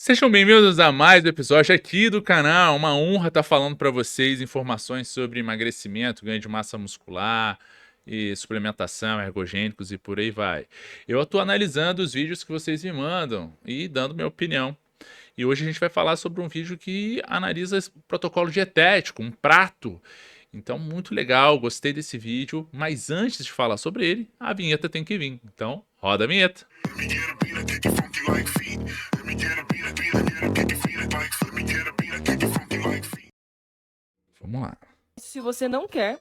Sejam bem-vindos a mais um episódio aqui do canal. Uma honra estar falando para vocês informações sobre emagrecimento, ganho de massa muscular e suplementação, ergogênicos e por aí vai. Eu estou analisando os vídeos que vocês me mandam e dando minha opinião. E hoje a gente vai falar sobre um vídeo que analisa esse protocolo dietético, um prato. Então, muito legal, gostei desse vídeo. Mas antes de falar sobre ele, a vinheta tem que vir. Então, roda a vinheta. Vamos lá. Se você não quer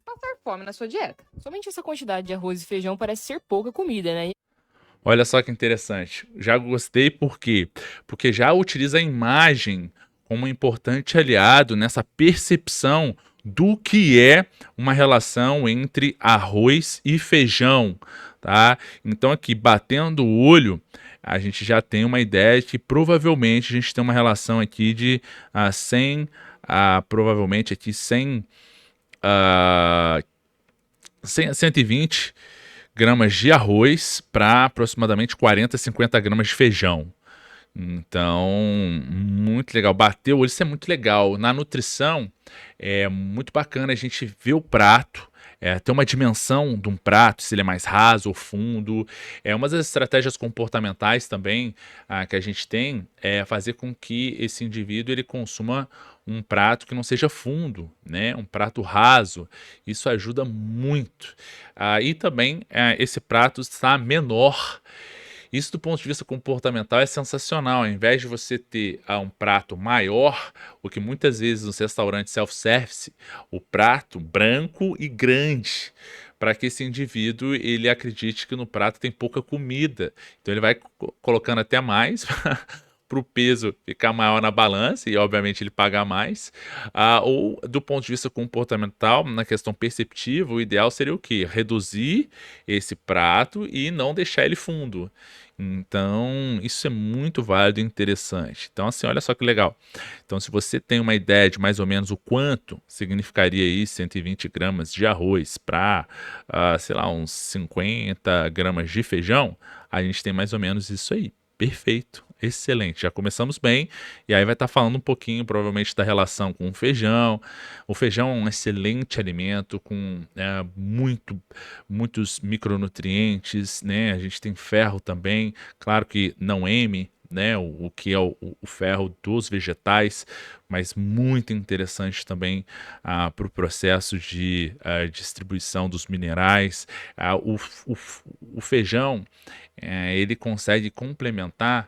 passar fome na sua dieta. Somente essa quantidade de arroz e feijão parece ser pouca comida, né? Olha só que interessante. Já gostei por quê? Porque já utiliza a imagem como um importante aliado nessa percepção do que é uma relação entre arroz e feijão, tá? Então aqui, batendo o olho, a gente já tem uma ideia de que provavelmente a gente tem uma relação aqui de 100, provavelmente aqui 100, 100 a 120 gramas de arroz para aproximadamente 40, 50 gramas de feijão. Então, muito legal. Bater o olho, isso é muito legal. Na nutrição, é muito bacana a gente ver o prato, ter uma dimensão de um prato, se ele é mais raso ou fundo. Uma das estratégias comportamentais também que a gente tem é fazer com que esse indivíduo ele consuma um prato que não seja fundo, né? Um prato raso. Isso ajuda muito. E também esse prato está menor. Isso do ponto de vista comportamental é sensacional. Ao invés de você ter um prato maior, o que muitas vezes nos restaurantes self-service, o prato branco e grande, para que esse indivíduo ele acredite que no prato tem pouca comida. Então ele vai colocando até mais para o peso ficar maior na balança e obviamente ele pagar mais. Ou do ponto de vista comportamental, na questão perceptiva, o ideal seria o quê? Reduzir esse prato e não deixar ele fundo. Então, isso é muito válido e interessante. Então, assim, olha só que legal. Então, se você tem uma ideia de mais ou menos o quanto significaria aí 120 gramas de arroz para, sei lá, uns 50 gramas de feijão, a gente tem mais ou menos isso aí. Perfeito, excelente. Já começamos bem. E aí vai estar falando um pouquinho, provavelmente, da relação com o feijão. O feijão é um excelente alimento com muitos micronutrientes, né? A gente tem ferro também, claro que não M, né? O que é o ferro dos vegetais, mas muito interessante também para o processo de distribuição dos minerais. O feijão ele consegue complementar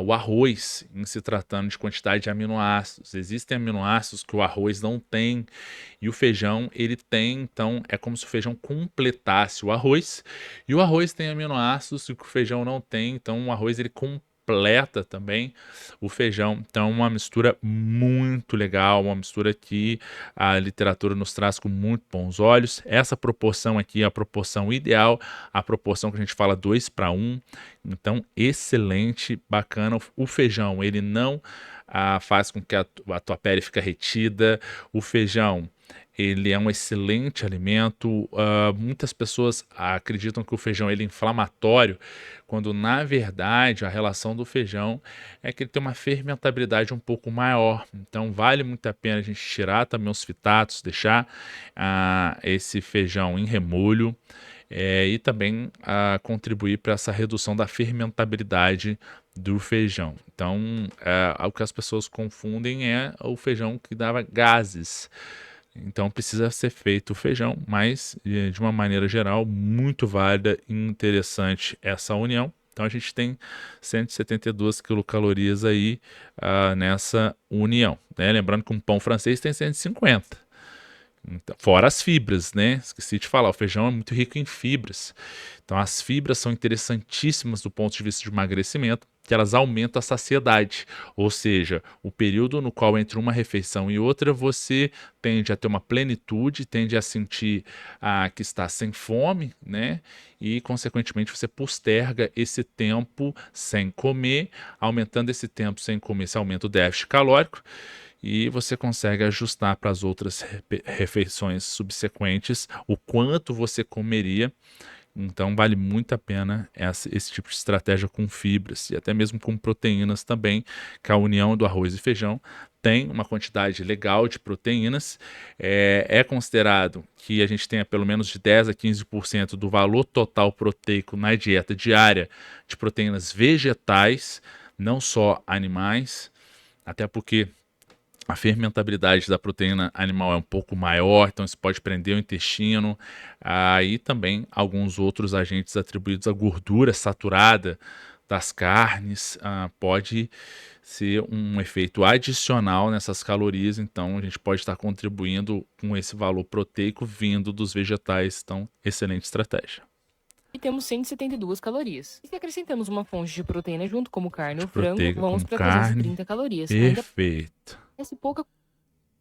o arroz em se tratando de quantidade de aminoácidos. Existem aminoácidos que o arroz não tem e o feijão ele tem, então é como se o feijão completasse o arroz e o arroz tem aminoácidos que o feijão não tem, então o arroz ele completa também o feijão. Então é uma mistura muito legal, uma mistura que a literatura nos traz com muito bons olhos. Essa proporção aqui é a proporção ideal, a proporção que a gente fala 2:1. Então, excelente, bacana. O feijão, ele não faz com que a tua pele fique retida. O feijão, ele é um excelente alimento. Muitas pessoas acreditam que o feijão ele é inflamatório, quando na verdade a relação do feijão é que ele tem uma fermentabilidade um pouco maior. Então, vale muito a pena a gente tirar também os fitatos, deixar esse feijão em remolho. E também contribuir para essa redução da fermentabilidade do feijão. Então, o que as pessoas confundem é o feijão que dava gases. Então, precisa ser feito o feijão, mas de uma maneira geral, muito válida e interessante essa união. Então, a gente tem 172 quilocalorias aí nessa união, né? Lembrando que um pão francês tem 150. Então, fora as fibras, né? Esqueci de falar, o feijão é muito rico em fibras. Então, as fibras são interessantíssimas do ponto de vista de emagrecimento, que elas aumentam a saciedade. Ou seja, o período no qual entre uma refeição e outra, você tende a ter uma plenitude, tende a sentir que está sem fome, né? E, consequentemente, você posterga esse tempo sem comer. Aumentando esse tempo sem comer, você aumenta o déficit calórico e você consegue ajustar para as outras refeições subsequentes o quanto você comeria. Então vale muito a pena esse tipo de estratégia com fibras e até mesmo com proteínas também, que a união do arroz e feijão tem uma quantidade legal de proteínas. É considerado que a gente tenha pelo menos de 10 a 15% do valor total proteico na dieta diária de proteínas vegetais, não só animais, até porque a fermentabilidade da proteína animal é um pouco maior, então isso pode prender o intestino. Aí também alguns outros agentes atribuídos à gordura saturada das carnes pode ser um efeito adicional nessas calorias, então a gente pode estar contribuindo com esse valor proteico vindo dos vegetais, então excelente estratégia. E temos 172 calorias. E se acrescentamos uma fonte de proteína junto, como carne De ou frango, proteica vamos com para carne, 330 calorias. Ainda perfeito, parece pouca.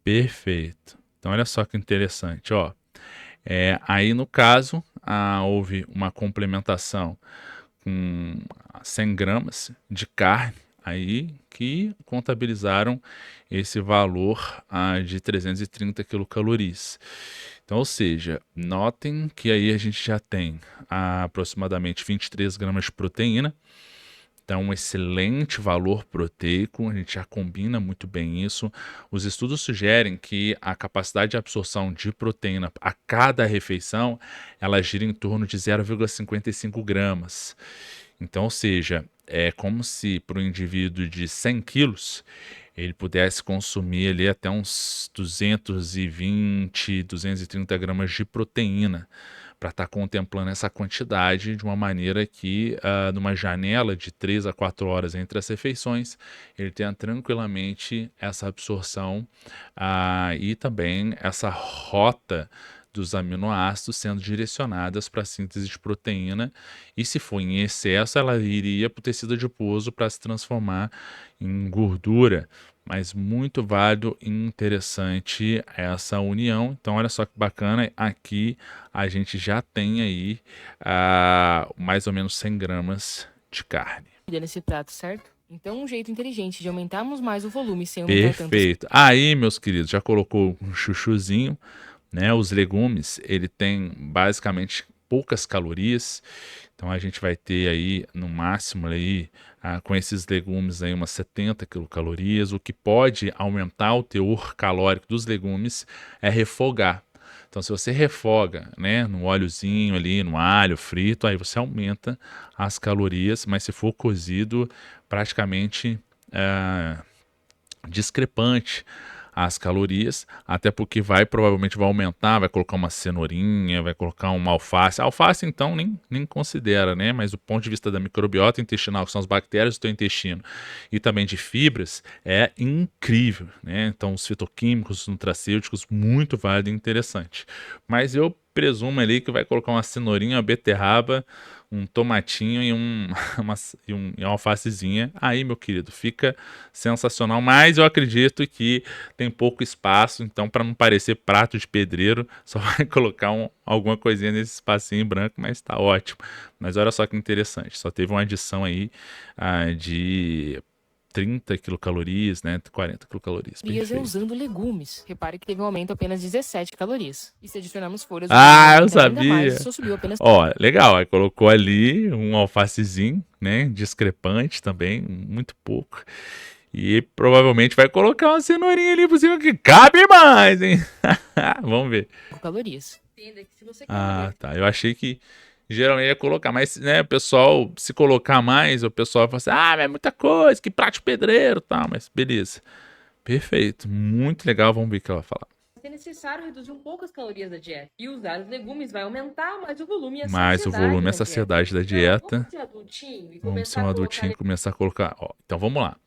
perfeito. Então olha só que interessante, ó. Aí no caso, houve uma complementação com 100 gramas de carne, aí que contabilizaram esse valor de 330 quilocalorias. Então, ou seja, notem que aí a gente já tem aproximadamente 23 gramas de proteína, então, um excelente valor proteico, a gente já combina muito bem isso. Os estudos sugerem que a capacidade de absorção de proteína a cada refeição, ela gira em torno de 0,55 gramas. Então, ou seja, é como se para um indivíduo de 100 quilos, ele pudesse consumir ali até uns 220, 230 gramas de proteína para estar contemplando essa quantidade de uma maneira que, numa janela de 3 a 4 horas entre as refeições, ele tenha tranquilamente essa absorção e também essa rota dos aminoácidos sendo direcionadas para a síntese de proteína, e se for em excesso, ela iria para o tecido adiposo para se transformar em gordura. Mas muito válido e interessante essa união. Então, olha só que bacana, aqui a gente já tem aí mais ou menos 100 gramas de carne. nesse prato, certo? Então, um jeito inteligente de aumentarmos mais o volume sem aumentar tanto. Perfeito. Aí, meus queridos, já colocou um chuchuzinho, né? Os legumes, ele tem basicamente poucas calorias. Então a gente vai ter aí no máximo aí com esses legumes aí umas 70 quilocalorias. O que pode aumentar o teor calórico dos legumes é refogar. Então se você refoga, né, no óleozinho ali, no alho frito, aí você aumenta as calorias, mas se for cozido, praticamente discrepante as calorias, até porque provavelmente vai aumentar, vai colocar uma cenourinha, vai colocar uma alface. A alface, então, nem considera, né? Mas do ponto de vista da microbiota intestinal, que são as bactérias do teu intestino, e também de fibras, é incrível, né? Então, os fitoquímicos, os nutracêuticos, muito válido e interessante. Mas eu presumo ali que vai colocar uma cenourinha, uma beterraba, um tomatinho e uma alfacezinha. Aí, meu querido, fica sensacional. Mas eu acredito que tem pouco espaço, então para não parecer prato de pedreiro, só vai colocar alguma coisinha nesse espacinho branco, mas tá ótimo. Mas olha só que interessante, só teve uma adição aí de 30 quilocalorias, né? 40 quilocalorias. É usando legumes. Repare que teve um aumento apenas 17 calorias. E se adicionarmos folhas, Eu ainda mais, sabia. só subiu apenas. Ó, legal, aí colocou ali um alfacezinho, né? Discrepante também, muito pouco. E provavelmente vai colocar uma cenourinha ali por cima que cabe mais, hein? Vamos ver. Calorias. Entenda que se você quer Tá. Eu achei que geralmente ia colocar, mas, né, o pessoal, se colocar mais, o pessoal vai falar assim, é muita coisa, que prato de pedreiro, tá, mas beleza. Perfeito, muito legal, vamos ver o que ela vai falar. é necessário reduzir um pouco as calorias da dieta. E usar os legumes vai aumentar mais o volume e a Mais o volume e a saciedade da dieta. Vamos ser adultinho e Vamos ser um começar a adultinho e começar a colocar. Ó, então vamos lá.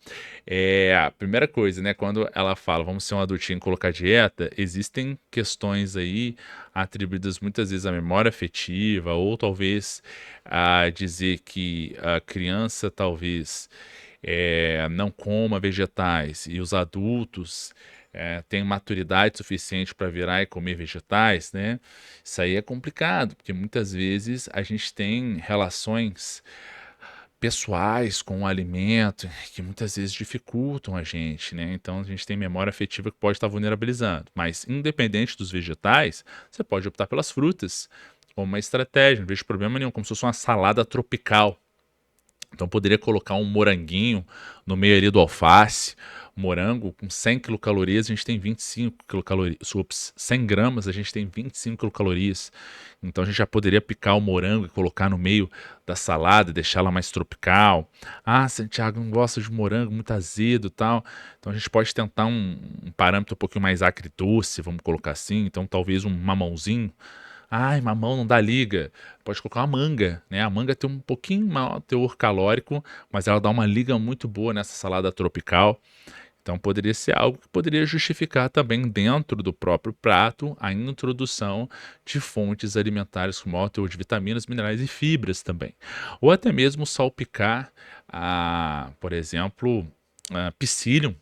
A primeira coisa, né? Quando ela fala vamos ser um adultinho e colocar dieta, existem questões aí atribuídas muitas vezes à memória afetiva, ou talvez a dizer que a criança talvez não coma vegetais e os adultos têm maturidade suficiente para virar e comer vegetais, né? Isso aí é complicado, porque muitas vezes a gente tem relações pessoais com o alimento que muitas vezes dificultam a gente, né? Então a gente tem memória afetiva que pode estar vulnerabilizando. Mas independente dos vegetais, você pode optar pelas frutas, como uma estratégia, não vejo problema nenhum, como se fosse uma salada tropical. Então poderia colocar um moranguinho no meio ali do alface. Morango com 100 quilocalorias, a gente tem 25 quilocalorias. Ups, 100 gramas, a gente tem 25 quilocalorias. Então a gente já poderia picar o morango e colocar no meio da salada e deixá-la mais tropical. Ah, Santiago não gosta de morango, muito azedo e tal. Então a gente pode tentar um parâmetro um pouquinho mais agridoce, vamos colocar assim. Então talvez um mamãozinho. Ai, mamão não dá liga. Pode colocar uma manga, né? A manga tem um pouquinho maior teor calórico, mas ela dá uma liga muito boa nessa salada tropical. Então poderia ser algo que poderia justificar também dentro do próprio prato a introdução de fontes alimentares com maior teor de vitaminas, minerais e fibras também. Ou até mesmo salpicar, por exemplo, psyllium.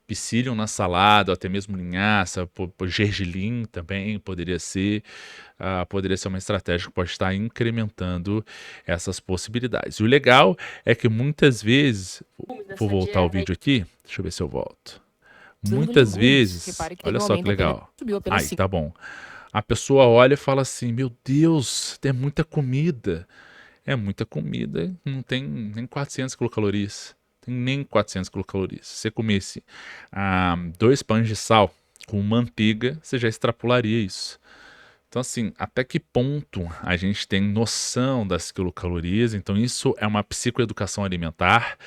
Psyllium na salada, ou até mesmo linhaça, gergelim também poderia ser uma estratégia que pode estar incrementando essas possibilidades. E o legal é que muitas vezes, vou Dessa voltar o dieta aí, vídeo aqui, deixa eu ver se eu volto. usando Muitas legumes. vezes, Repare que teve olha um só que aumento apenas, legal. subiu apenas Aí, 5. tá bom. A pessoa olha e fala assim: Meu Deus, tem muita comida. É muita comida, não tem nem 400 quilocalorias. Tem nem 400 quilocalorias. Se você comesse 2 pães de sal com manteiga, você já extrapolaria isso. Então, assim, até que ponto a gente tem noção das quilocalorias? Então, isso é uma psicoeducação alimentar.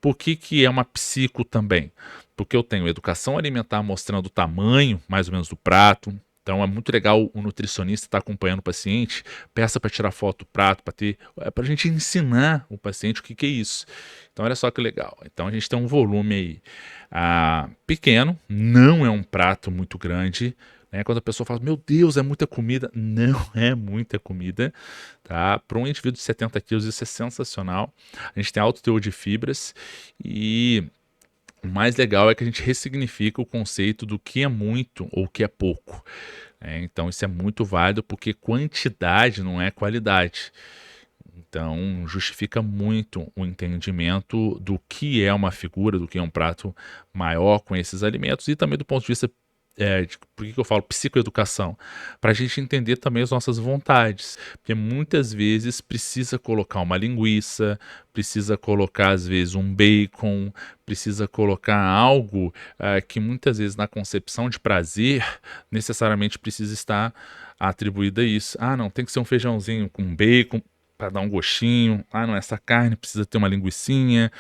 Por que que é uma psico também? Porque eu tenho educação alimentar mostrando o tamanho, mais ou menos, do prato. Então, é muito legal o nutricionista estar acompanhando o paciente, peça para tirar foto do prato, para a gente ensinar o paciente o que que é isso. Então, olha só que legal. Então, a gente tem um volume aí pequeno, não é um prato muito grande, né? Quando a pessoa fala, meu Deus, é muita comida, não é muita comida, tá? Para um indivíduo de 70 quilos isso é sensacional. A gente tem alto teor de fibras e o mais legal é que a gente ressignifica o conceito do que é muito ou o que é pouco. Então isso é muito válido porque quantidade não é qualidade. Então justifica muito o entendimento do que é uma figura, do que é um prato maior com esses alimentos e também do ponto de vista por que que eu falo psicoeducação? Para a gente entender também as nossas vontades, porque muitas vezes precisa colocar uma linguiça, precisa colocar às vezes um bacon, precisa colocar algo que muitas vezes na concepção de prazer necessariamente precisa estar atribuída a isso. Ah, não, tem que ser um feijãozinho com bacon para dar um gostinho. Ah, não, essa carne precisa ter uma linguicinha.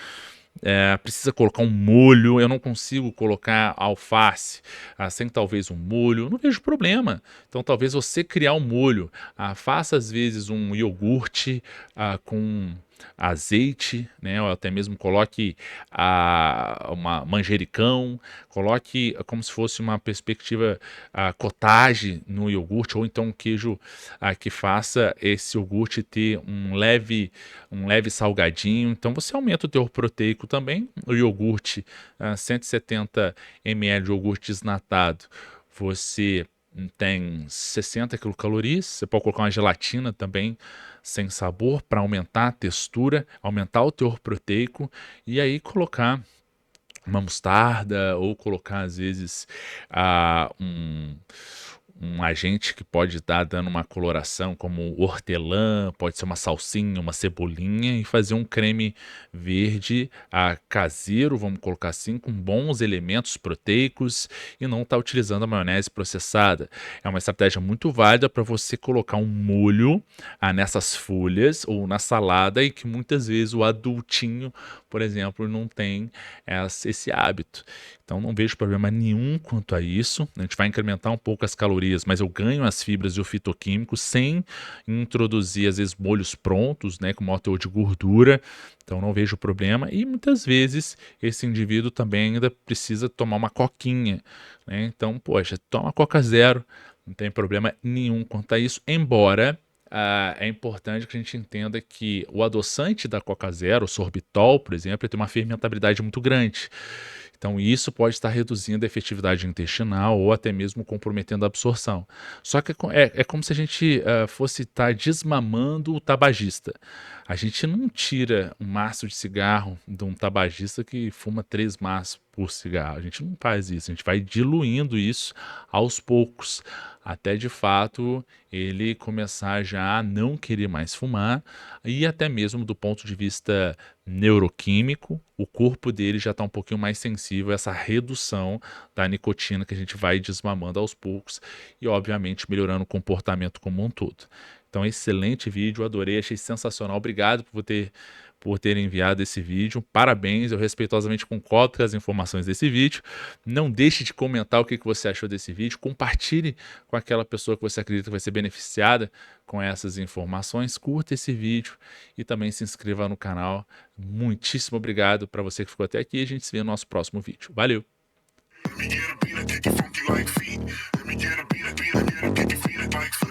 Precisa colocar um molho, eu não consigo colocar alface sem talvez um molho, não vejo problema. Então talvez você criar um molho, faça às vezes um iogurte com azeite, né? Ou até mesmo coloque uma manjericão, coloque como se fosse uma perspectiva cottage no iogurte, ou então um queijo que faça esse iogurte ter um leve salgadinho. Então você aumenta o teor proteico também. O iogurte, 170 ml de iogurte desnatado, você tem 60 quilocalorias. Você pode colocar uma gelatina também sem sabor para aumentar a textura, aumentar o teor proteico e aí colocar uma mostarda ou colocar às vezes um agente que pode estar dando uma coloração como hortelã, pode ser uma salsinha, uma cebolinha e fazer um creme verde caseiro, vamos colocar assim, com bons elementos proteicos e não estar utilizando a maionese processada. É uma estratégia muito válida para você colocar um molho nessas folhas ou na salada e que muitas vezes o adultinho, por exemplo, não tem esse hábito. Então não vejo problema nenhum quanto a isso. A gente vai incrementar um pouco as calorias, mas eu ganho as fibras e o fitoquímico sem introduzir, às vezes, molhos prontos, né, com maior teor de gordura. Então não vejo problema. E muitas vezes esse indivíduo também ainda precisa tomar uma coquinha, né? Então, poxa, toma Coca Zero, não tem problema nenhum quanto a isso, embora é importante que a gente entenda que o adoçante da Coca Zero, o sorbitol, por exemplo, ele tem uma fermentabilidade muito grande. Então, isso pode estar reduzindo a efetividade intestinal ou até mesmo comprometendo a absorção. Só que é como se a gente fosse estar desmamando o tabagista. A gente não tira um maço de cigarro de um tabagista que fuma 3 maços por cigarro. A gente não faz isso. A gente vai diluindo isso aos poucos, até de fato ele começar já a não querer mais fumar, e até mesmo do ponto de vista neuroquímico, o corpo dele já está um pouquinho mais sensível a essa redução da nicotina que a gente vai desmamando aos poucos e, obviamente, melhorando o comportamento como um todo. Então, excelente vídeo, adorei, achei sensacional. Obrigado por ter enviado esse vídeo. Parabéns, eu respeitosamente concordo com as informações desse vídeo. Não deixe de comentar o que você achou desse vídeo. Compartilhe com aquela pessoa que você acredita que vai ser beneficiada com essas informações. Curta esse vídeo e também se inscreva no canal. Muitíssimo obrigado para você que ficou até aqui. A gente se vê no nosso próximo vídeo. Valeu! Let me get a beat, I kick it funky like feet. Let me get a beat, I kick it funky like feet.